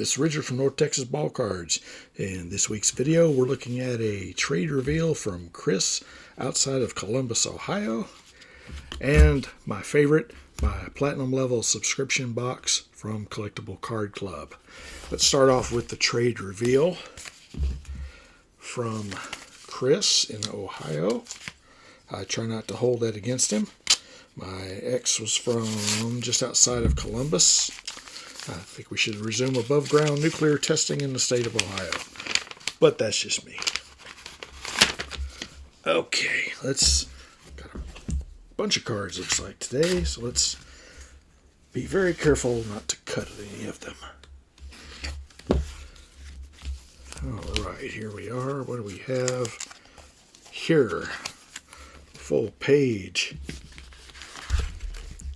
this is Richard from North Texas Ball Cards. In this week's video, we're looking at a trade reveal from Chris outside of Columbus, Ohio. And my favorite, my platinum level subscription box from Collectible Card Club. Let's start off with the trade reveal from Chris in Ohio. I try not to hold that against him. My ex was from just outside of Columbus. I think we should resume above ground nuclear testing in the state of Ohio. But that's just me. Okay, got a bunch of cards looks like today, so let's be very careful not to cut any of them. Alright, here we are. What do we have here? Full page.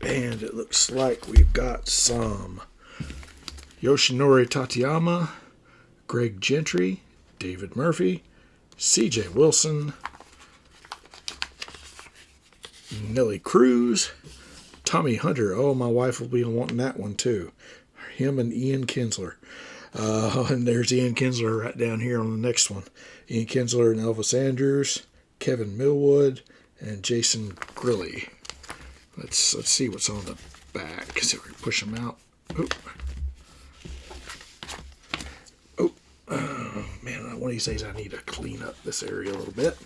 And it looks like we've got some Yoshinori Tateyama, Greg Gentry, David Murphy, C.J. Wilson, Nelly Cruz, Tommy Hunter. Oh, my wife will be wanting that one too. Him and Ian Kinsler. And there's Ian Kinsler right down here on the next one. Ian Kinsler and Elvis Andrews, Kevin Millwood, and Jason Grilly. Let's see what's on the back. See if we can push them out. Oh man, one of these days I need to clean up this area a little bit.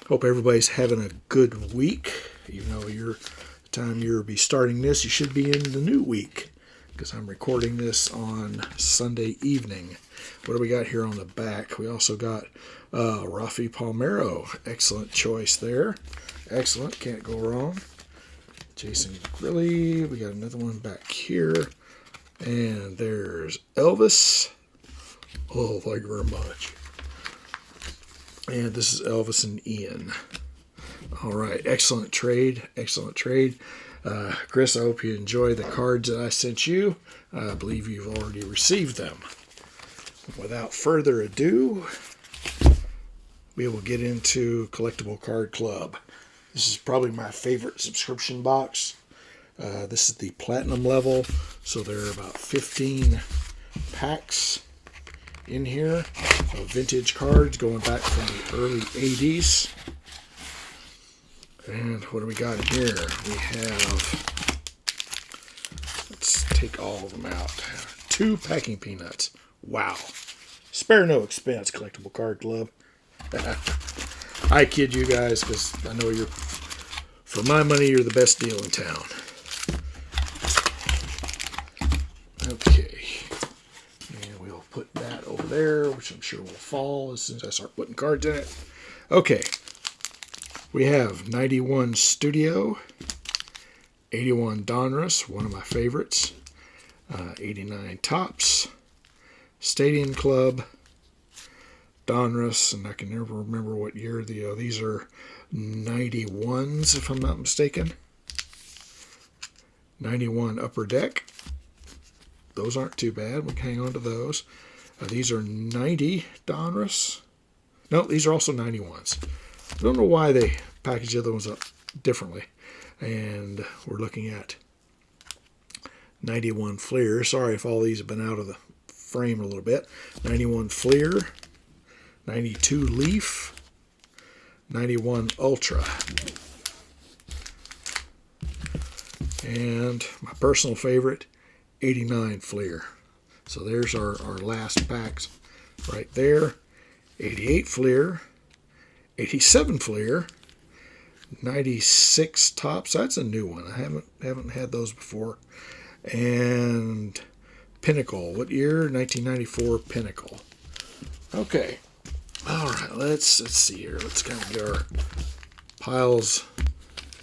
Hope everybody's having a good week. Even though the time you'll be starting this, you should be in the new week, because I'm recording this on Sunday evening. What do we got here on the back? We also got Rafi Palmeiro. Excellent choice there. Excellent, can't go wrong. Jason Grilly. We got another one back here. And there's Elvis. Oh, thank you very much. And this is Elvis and Ian. All right, excellent trade. Excellent trade. Chris, I hope you enjoy the cards that I sent you. I believe you've already received them. Without further ado, we will get into Collectible Card Club. This is probably my favorite subscription box. This is the platinum level, so there are about 15 packs in here of vintage cards going back from the early 80s. And what do we got here? We have, let's take all of them out. 2 packing peanuts. Wow. Spare no expense, Collectible Card Club. I kid you guys, because I know for my money, you're the best deal in town. Okay. And we'll put that over there, which I'm sure will fall as soon as I start putting cards in it. Okay. We have 91 Studio, 81 Donruss, one of my favorites, 89 Topps, Stadium Club, Donruss, and I can never remember what year these are 91s, if I'm not mistaken. 91 Upper Deck. Those aren't too bad. We can hang on to those. These are 90 Donruss. No, these are also 91s. I don't know why they package the other ones up differently. And we're looking at 91 Fleer. Sorry if all these have been out of the frame a little bit. 91 Fleer. 92 Leaf. 91 Ultra. And my personal favorite, 89 Fleer. So there's our last packs right there. 88 Fleer. 87 Fleer. 96 Topps. That's a new one. I haven't had those before. And Pinnacle. What year? 1994 Pinnacle. Okay. All right, let's see here. Let's kind of get our piles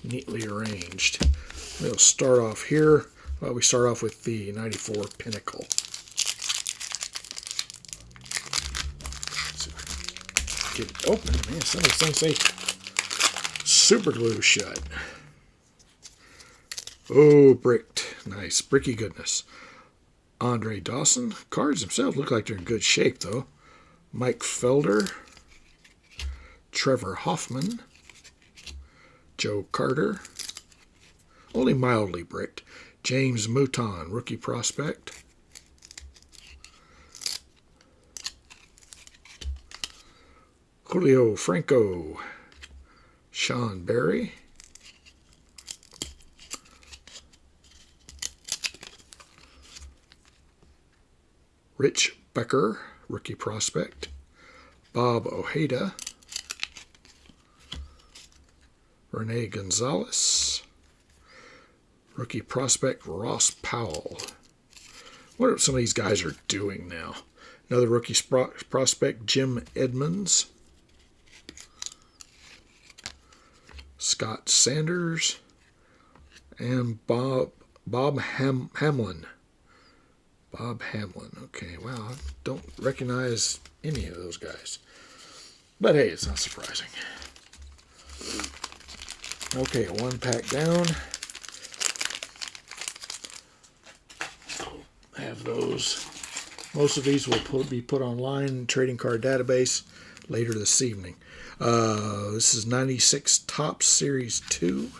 neatly arranged. We'll start off here. Well, we start off with the 94 Pinnacle. Let's see if I can get it open. Man, some of these things say super glue shut. Oh, bricked. Nice. Bricky goodness. Andre Dawson. Cards themselves look like they're in good shape, though. Mike Felder, Trevor Hoffman, Joe Carter, only mildly bricked, James Mouton, rookie prospect, Julio Franco, Sean Berry, Rich Becker, rookie prospect, Bob Ojeda, Rene Gonzalez, rookie prospect Ross Powell. What are some of these guys are doing now? Another rookie prospect, Jim Edmonds, Scott Sanders, and Bob Hamlin. Bob Hamlin. Okay, wow, I don't recognize any of those guys. But hey, it's not surprising. Okay, one pack down. Have those. Most of these will be put online in Trading Card Database later this evening. This is 96 Topps Series 2.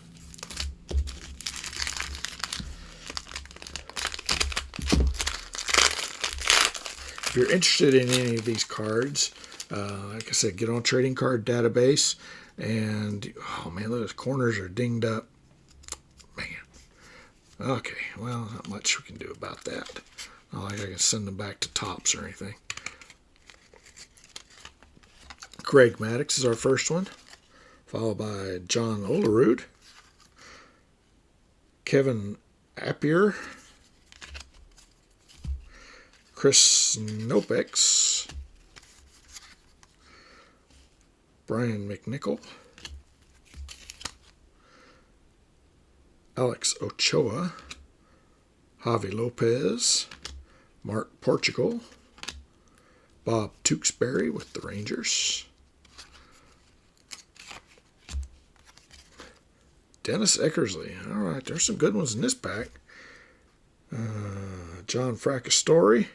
If you're interested in any of these cards, like I said, get on Trading Card Database. And, oh man, those corners are dinged up. Man. Okay, well, not much we can do about that. Not like I can send them back to Topps or anything. Craig Maddox is our first one, followed by John Olerud, Kevin Appier, Chris Nopex, Brian McNichol, Alex Ochoa, Javi Lopez, Mark Portugal, Bob Tewksbury with the Rangers, Dennis Eckersley. All right, there's some good ones in this pack. John Fracastori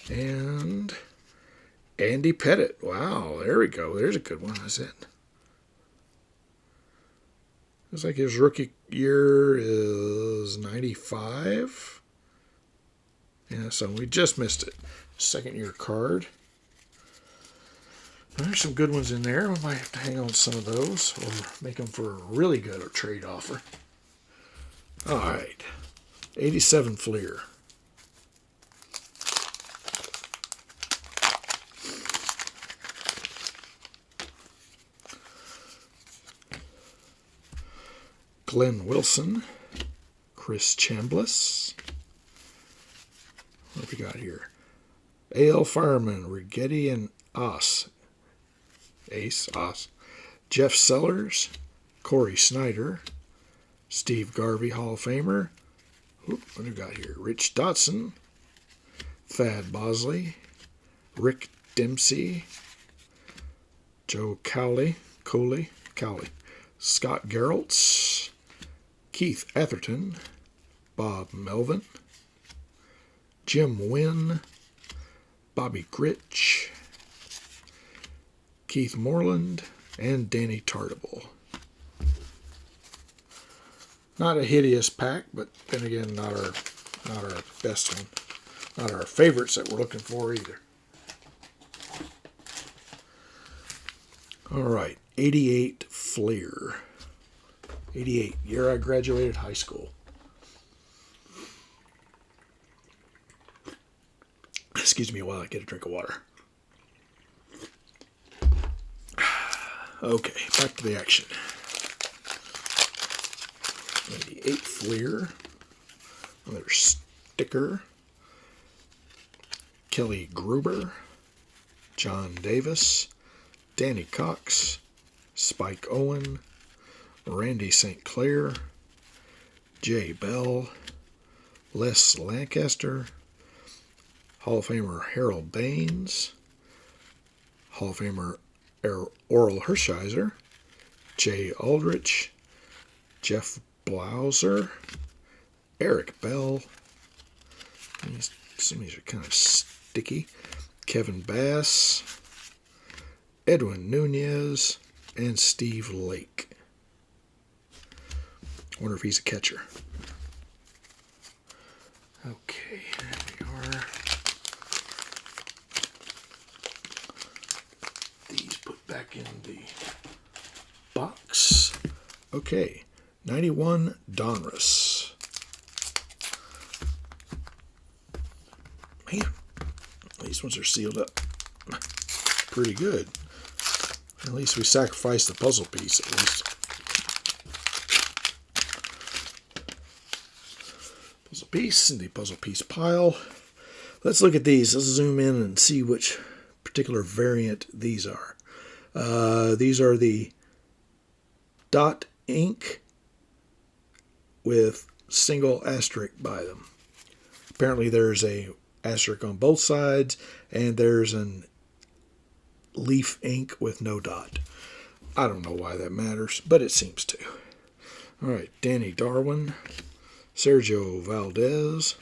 and Andy Pettit. Wow, there we go. There's a good one. That's it. Looks like his rookie year is 95. Yeah, so we just missed it. Second year card. There's some good ones in there. We might have to hang on to some of those or make them for a really good trade offer. All right. 87 Fleer. Glenn Wilson, Chris Chambliss. What have we got here? A.L. Fireman, Rigetti and Ace, Jeff Sellers, Corey Snyder, Steve Garvey, Hall of Famer. What do we got here? Rich Dotson, Thad Bosley, Rick Dempsey, Joe Cowley, Scott Geraltz, Keith Atherton, Bob Melvin, Jim Wynn, Bobby Gritch, Keith Moreland, and Danny Tartable. Not a hideous pack, but then again, not our best one. Not our favorites that we're looking for either. All right, 88 Fleer. 88, year I graduated high school. Excuse me while I get a drink of water. Okay, back to the action. 88 Fleer. Another sticker. Kelly Gruber. John Davis. Danny Cox. Spike Owen. Randy St. Clair. Jay Bell. Les Lancaster. Hall of Famer Harold Baines. Hall of Famer Oral Hershiser. Jay Aldrich. Jeff Blauser. Eric Bell. Some of these are kind of sticky. Kevin Bass. Edwin Nunez. And Steve Lake. Wonder if he's a catcher. Okay, there we are. back in the box. Okay, 91 Donruss. Man, these ones are sealed up pretty good. At least we sacrificed the puzzle piece, at least. Puzzle piece in the puzzle piece pile. Let's look at these. Let's zoom in and see which particular variant these are. These are the dot ink with single asterisk by them. Apparently there's a asterisk on both sides, and there's an leaf ink with no dot. I don't know why that matters, but it seems to. Alright, Danny Darwin, Sergio Valdez,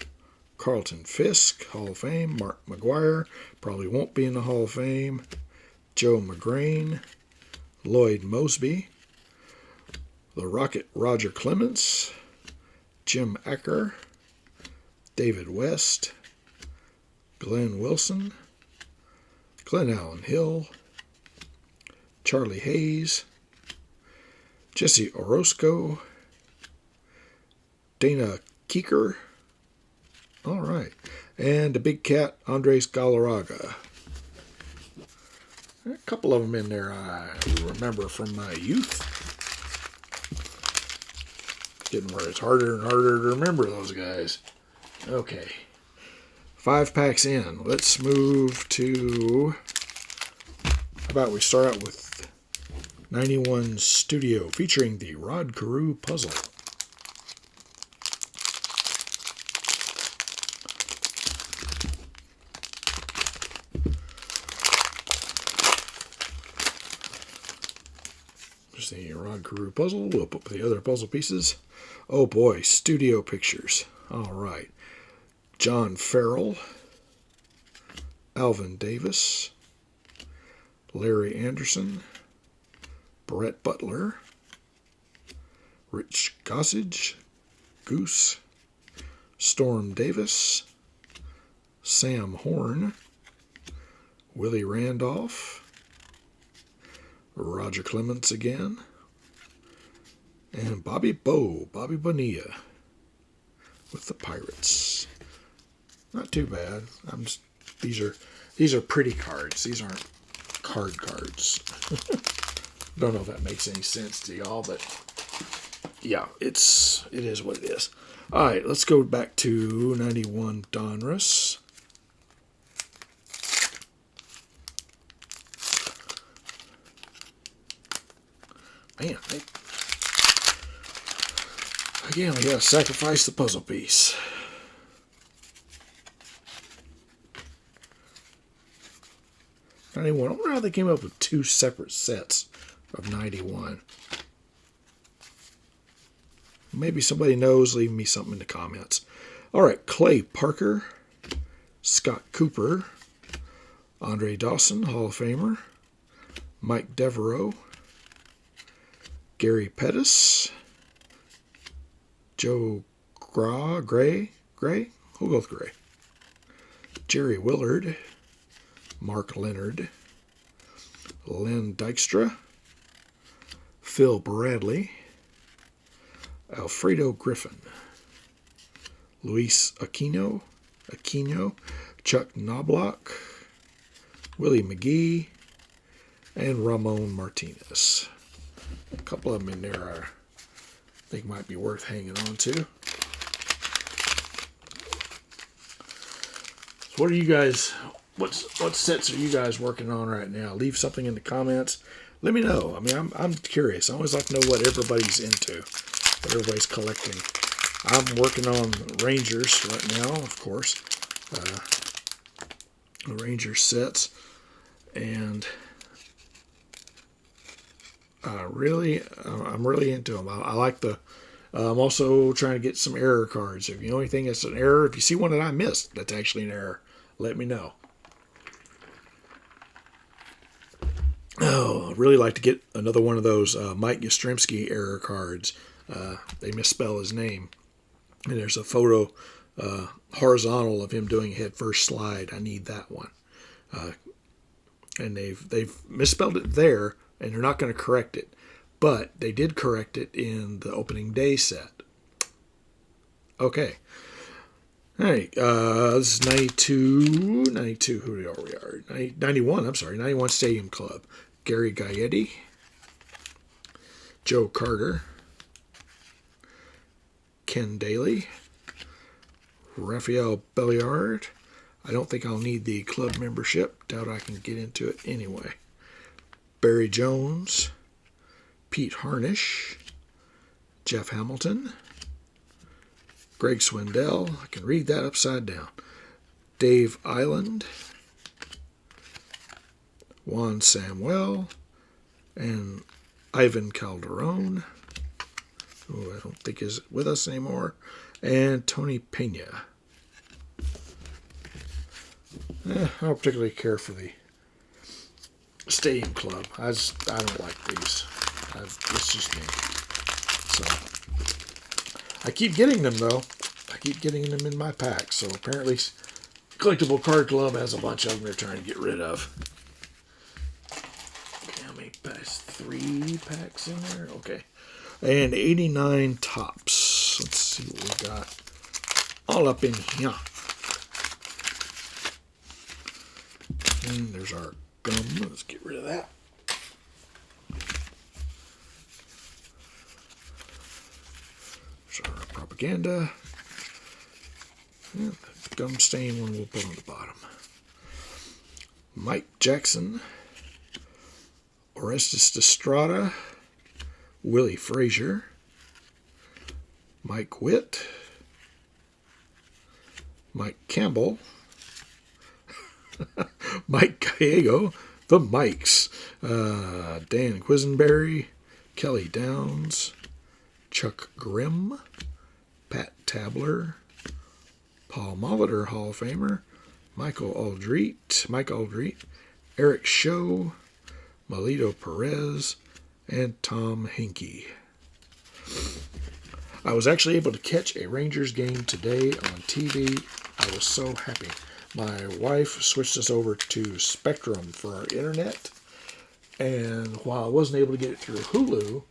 Carlton Fisk, Hall of Fame, Mark McGuire, probably won't be in the Hall of Fame, Joe McGrain, Lloyd Mosby, the Rocket Roger Clemens, Jim Acker, David West, Glenn Wilson, Glenn Allen Hill, Charlie Hayes, Jesse Orozco, Dana Keeker, all right, and the big cat, Andres Galarraga. A couple of them in there I remember from my youth. Getting where it's harder and harder to remember those guys. Okay. 5 packs in. Let's move to... How about we start out with 91 Studio featuring the Rod Carew puzzle. There's the Rod Carew puzzle. We'll put the other puzzle pieces. Oh boy, Studio Pictures. All right. John Farrell, Alvin Davis, Larry Anderson, Brett Butler, Rich Gossage, Goose, Storm Davis, Sam Horn, Willie Randolph, Roger Clemens again, and Bobby Bonilla with the Pirates. Not too bad. These are pretty cards. These aren't cards. Don't know if that makes any sense to y'all, but yeah, it is what it is. All right, let's go back to 91 Donruss. Man, again, we gotta sacrifice the puzzle piece. I wonder how they came up with 2 separate sets of 91. Maybe somebody knows. Leave me something in the comments. All right, Clay Parker, Scott Cooper, Andre Dawson, Hall of Famer, Mike Devereaux, Gary Pettis, Joe Gray, we'll go with Gray, Jerry Willard, Mark Leonard, Len Dykstra, Phil Bradley, Alfredo Griffin, Luis Aquino, Chuck Knobloch, Willie McGee, and Ramon Martinez. A couple of them in there I think might be worth hanging on to. So what are you guys... What sets are you guys working on right now? Leave something in the comments. Let me know. I mean, I'm curious. I always like to know what everybody's into, what everybody's collecting. I'm working on Rangers right now, of course. The Ranger sets, and I'm really into them. I like the. I'm also trying to get some error cards. If you know anything that's an error, if you see one that I missed that's actually an error, let me know. Oh, I'd really like to get another one of those Mike Yastrzemski error cards. They misspell his name. And there's a photo horizontal of him doing a head first slide. I need that one. and they've misspelled it there, and they're not going to correct it, but they did correct it in the opening day set. Okay. All right, this is 92, who are we? 91, I'm sorry, 91 Stadium Club. Gary Gaetti, Joe Carter, Ken Daly, Rafael Belliard. I don't think I'll need the club membership. Doubt I can get into it anyway. Barry Jones, Pete Harnish, Jeff Hamilton, Greg Swindell. I can read that upside down. Dave Island, Juan Samuel, and Ivan Calderon, who I don't think is with us anymore, and Tony Pena. I don't particularly care for the Stadium Club. I don't like these. It's just me. So I keep getting them though. I keep getting them in my pack. So apparently, Collectible Card Club has a bunch of them they're trying to get rid of. Okay, how many packs? 3 packs in there. Okay, and 89 tops. Let's see what we got all up in here. And there's our gum. Let's get rid of that. There's our propaganda. And the gum stain one we'll put on the bottom. Mike Jackson, Orestes Estrada, Willie Frazier, Mike Witt, Mike Campbell, Mike Gallego, the Mikes, Dan Quisenberry, Kelly Downs, Chuck Grimm, Pat Tabler, Paul Molitor, Hall of Famer, Mike Aldrete, Eric Show, Melito Perez, and Tom Hinkie. I was actually able to catch a Rangers game today on TV. I was so happy. My wife switched us over to Spectrum for our internet, and while I wasn't able to get it through Hulu,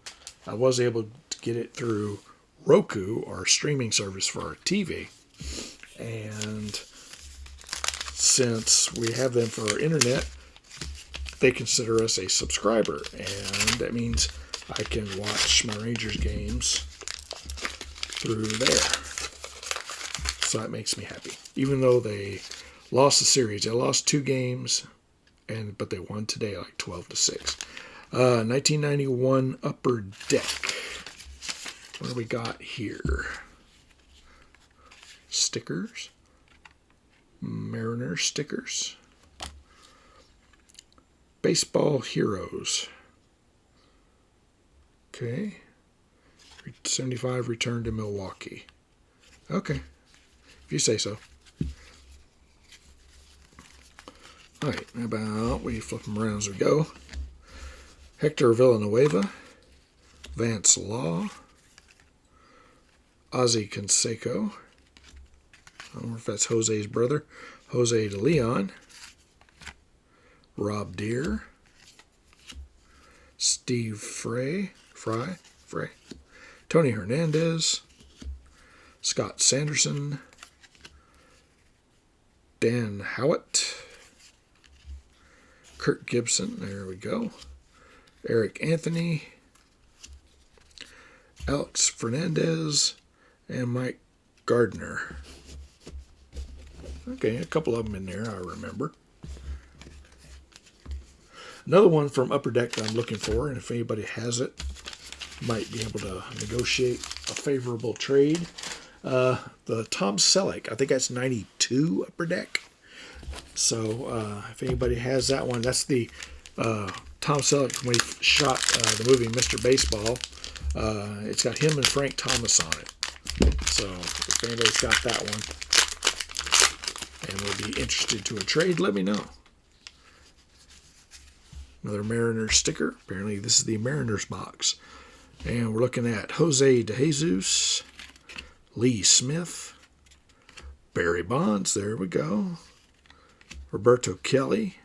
I was able to get it through Roku, our streaming service for our TV. And since we have them for our internet, they consider us a subscriber, and that means I can watch my Rangers games through there. So that makes me happy. Even though they lost the series. They lost 2 games, but they won today like 12-6. 1991 Upper Deck. What do we got here? Stickers. Mariner stickers. Baseball Heroes. Okay. 75 returned to Milwaukee. Okay. If you say so. Alright, how about we flip them around as we go. Hector Villanueva, Vance Law, Ozzie Canseco, I don't know if that's Jose's brother, Jose de Leon, Rob Deere, Steve Fry, Tony Hernandez, Scott Sanderson, Dan Howitt, Kurt Gibson, there we go, Eric Anthony, Alex Fernandez, and Mike Gardner. Okay, a couple of them in there, I remember. Another one from Upper Deck that I'm looking for, and if anybody has it, might be able to negotiate a favorable trade. The Tom Selleck, I think that's 92 Upper Deck. So if anybody has that one, that's the Tom Selleck when he shot the movie Mr. Baseball. It's got him and Frank Thomas on it. So if anybody's got that one and would be interested to a trade, let me know. Another Mariners sticker. Apparently this is the Mariners box. And we're looking at Jose De Jesus, Lee Smith, Barry Bonds, there we go, Roberto Kelly,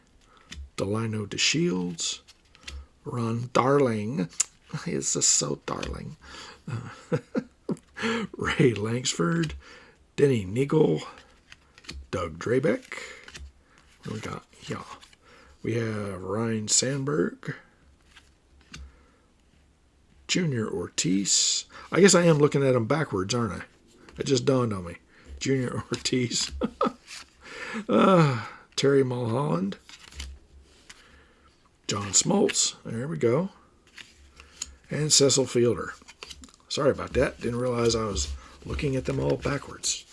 Delino DeShields, Ron Darling. It's just so darling. Ray Langsford, Denny Neagle, Doug Drabeck. What do we got? Yeah. We have Ryan Sandberg, Junior Ortiz. I guess I am looking at them backwards, aren't I? It just dawned on me. Junior Ortiz. Terry Mulholland. John Smoltz. There we go. And Cecil Fielder. Sorry about that. Didn't realize I was looking at them all backwards.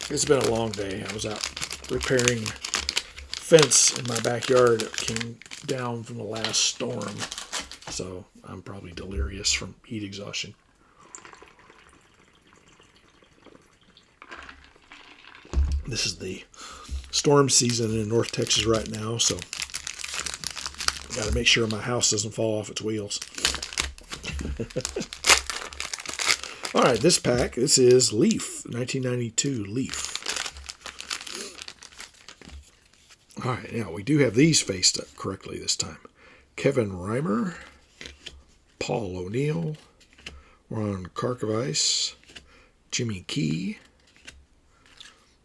It's been a long day. I was out repairing fence in my backyard. It came down from the last storm. So I'm probably delirious from heat exhaustion. This is the storm season in North Texas right now, so I got to make sure my house doesn't fall off its wheels. All right, this pack, this is Leaf, 1992 Leaf. All right, now we do have these faced up correctly this time. Kevin Reimer, Paul O'Neill, Ron Karkovice, Jimmy Key,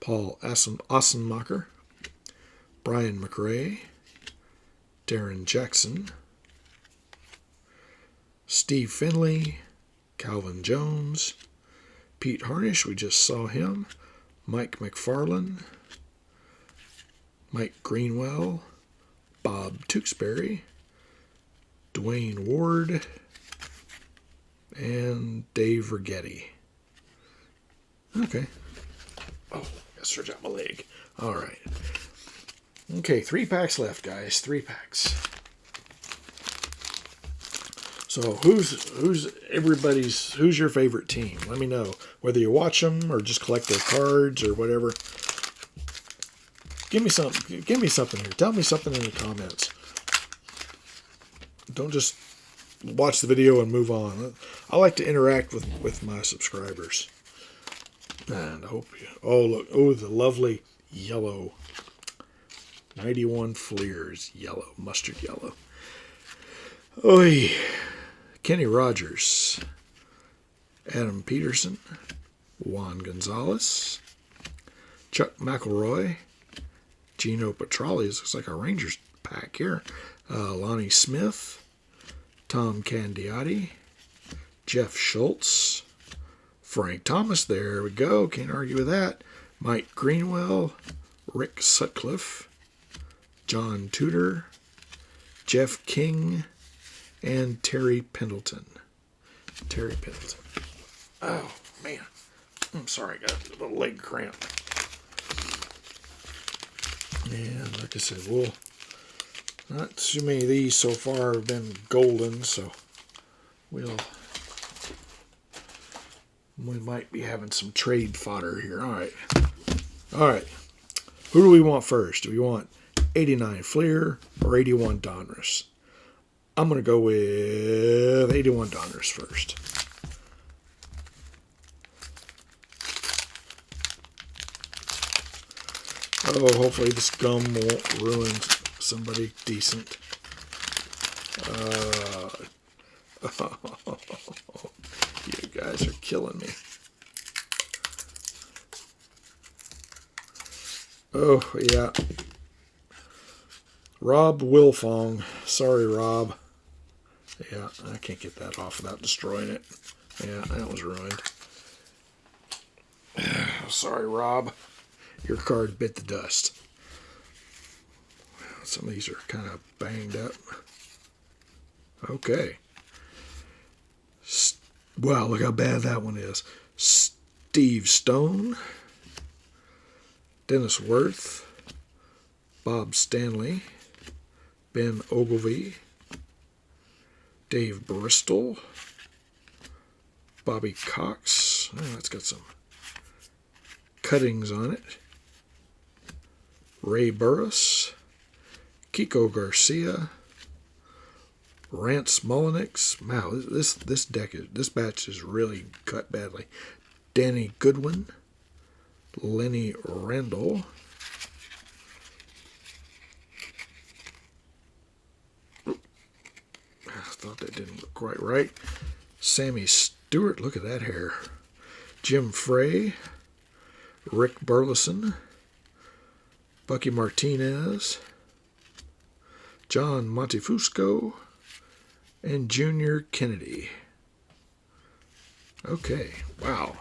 Paul Ossenmacher, Brian McRae, Darren Jackson, Steve Finley, Calvin Jones, Pete Harnish, we just saw him, Mike McFarlane, Mike Greenwell, Bob Tewksbury, Dwayne Ward, and Dave Rigetti. Okay. Oh, gotta stretch out my leg. All right. Okay, 3 packs left, guys. 3 packs. So who's your favorite team? Let me know. Whether you watch them or just collect their cards or whatever. Give me something here. Tell me something in the comments. Don't just watch the video and move on. I like to interact with my subscribers. And I hope you... Oh, look. Oh, the lovely yellow. 91 Fleers. Yellow. Mustard yellow. Oy. Kenny Rogers. Adam Peterson. Juan Gonzalez. Chuck McElroy. Gino Petrales. Looks like a Rangers pack here. Lonnie Smith. Tom Candiotti. Jeff Schultz. Frank Thomas, there we go. Can't argue with that. Mike Greenwell, Rick Sutcliffe, John Tudor, Jeff King, and Terry Pendleton. Terry Pendleton. Oh, man. I'm sorry, I got a little leg cramp. And like I said, not too many of these so far have been golden, so we might be having some trade fodder here. All right. Who do we want first? Do we want 89 Fleer or 81 Donruss? I'm going to go with 81 Donruss first. Oh, hopefully this gum won't ruin somebody decent. You guys are killing me. Oh, yeah. Rob Wilfong. Sorry, Rob. Yeah, I can't get that off without destroying it. Yeah, that was ruined. Sorry, Rob. Your card bit the dust. Some of these are kind of banged up. Okay. Wow, look how bad that one is. Steve Stone. Dennis Worth. Bob Stanley. Ben Ogilvy. Dave Bristol. Bobby Cox. Oh, that's got some cuttings on it. Ray Burris. Kiko Garcia. Rance Mullenix. Wow, this batch is really cut badly. Danny Goodwin. Lenny Randall. thought that didn't look quite right. Sammy Stewart, look at that hair. Jim Frey, Rick Burleson, Bucky Martinez, John Montefusco, and Junior Kennedy. Okay, wow.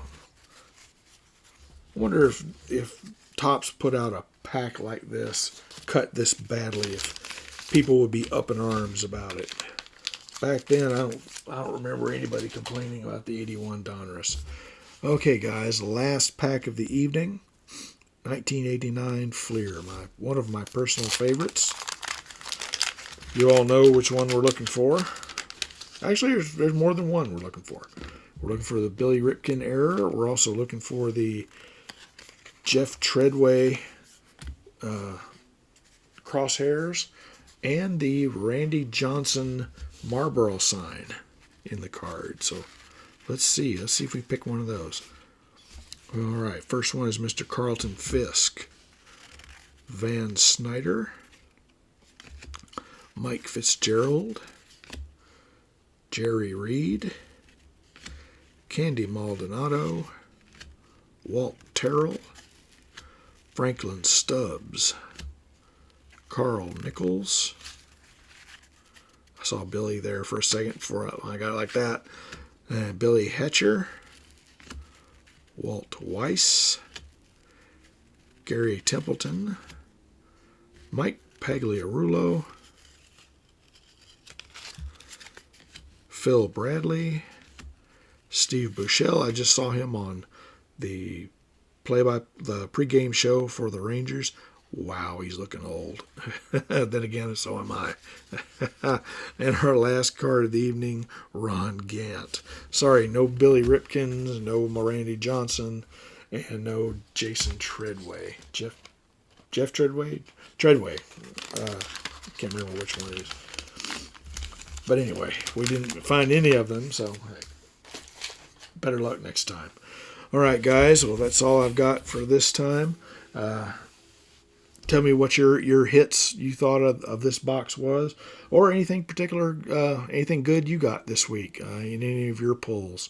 I wonder if Topps put out a pack like this, cut this badly, if people would be up in arms about it. Back then, I don't remember anybody complaining about the 81 Donruss. Okay, guys, last pack of the evening, 1989 Fleer, one of my personal favorites. You all know which one we're looking for. Actually, there's more than one we're looking for. We're looking for the Billy Ripken era. We're also looking for the Jeff Treadway crosshairs and the Randy Johnson Marlboro sign in the card. So let's see if we pick one of those. All right, first one is Mr. Carlton Fisk, Van Snyder, Mike Fitzgerald, Jerry Reed, Candy Maldonado, Walt Terrell, Franklin Stubbs, Carl Nichols. I saw Billy there for a second before I got it like that. Billy Hatcher, Walt Weiss, Gary Templeton, Mike Pagliarulo, Phil Bradley, Steve Buechele. I just saw him on the pregame show for the Rangers. Wow, he's looking old. Then again, so am I. And our last card of the evening, Ron Gant. Sorry, no Billy Ripkins, no Randy Johnson, and no Jason Treadway. Jeff Treadway? Treadway. Can't remember which one it is. But anyway, we didn't find any of them, so hey, better luck next time. All right, guys. Well, that's all I've got for this time. Tell me what your hits you thought of this box was, or anything particular, anything good you got this week in any of your pulls.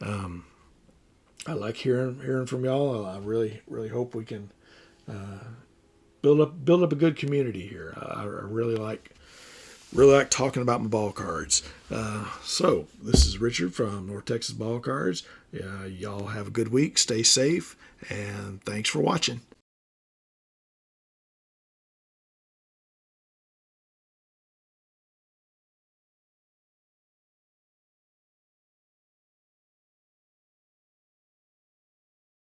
I like hearing from y'all. I really hope we can build up a good community here. I really like talking about my ball cards. So this is Richard from North Texas Ball Cards. Y'all have a good week. Stay safe, and thanks for watching.